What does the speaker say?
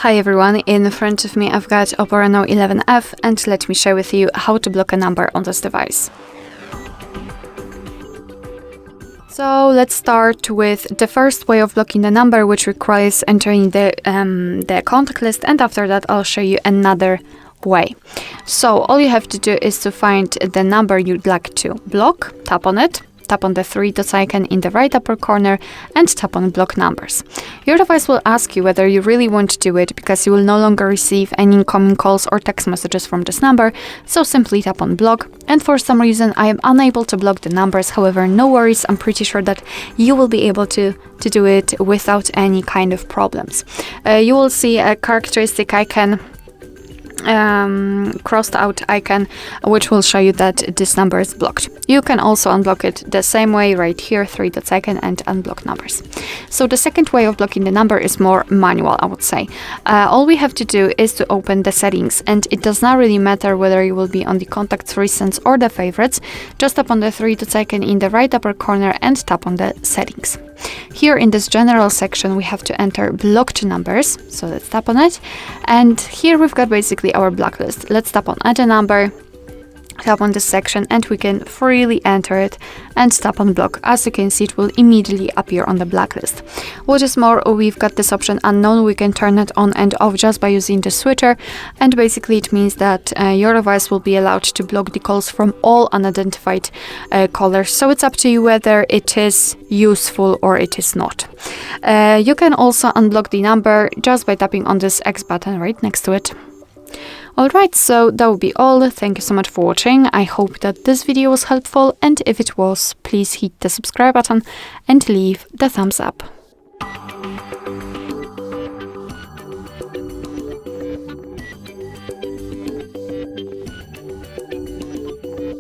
Hi everyone, in front of me I've got OPPO Reno11 F and let me share with you how to block a number on this device. So let's start with the first way of blocking the number, which requires entering the contact list, and after that I'll show you another way. So all you have to do is to find the number you'd like to block, tap on it, tap on the three dots icon in the right upper corner and tap on block numbers. Your device will ask you whether you really want to do it because you will no longer receive any incoming calls or text messages from this number, so simply tap on block. And for some reason I am unable to block the numbers, however no worries, I'm pretty sure that you will be able to do it without any kind of problems. You will see a characteristic icon, crossed out icon, which will show you that this number is blocked. You can also unblock it the same way right here, three dots icon and unblock numbers. So the second way of blocking the number is more manual, I would say. All we have to do is to open the settings, and it does not really matter whether you will be on the contacts, recents or the favorites. Just tap on the three dots icon in the right upper corner and tap on the settings. Here in this general section we have to enter blocked numbers, so let's tap on it, and here we've got basically our blacklist. Let's tap on add a number, tap on this section, and we can freely enter it and tap on block. As you can see, it will immediately appear on the blacklist. What is more, we've got this option unknown. We can turn it on and off just by using the switcher, and basically it means that your device will be allowed to block the calls from all unidentified callers. So it's up to you whether it is useful or it is not. You can also unblock the number just by tapping on this X button right next to it. Alright, so that will be all. Thank you so much for watching. I hope that this video was helpful, and if it was, please hit the subscribe button and leave the thumbs up.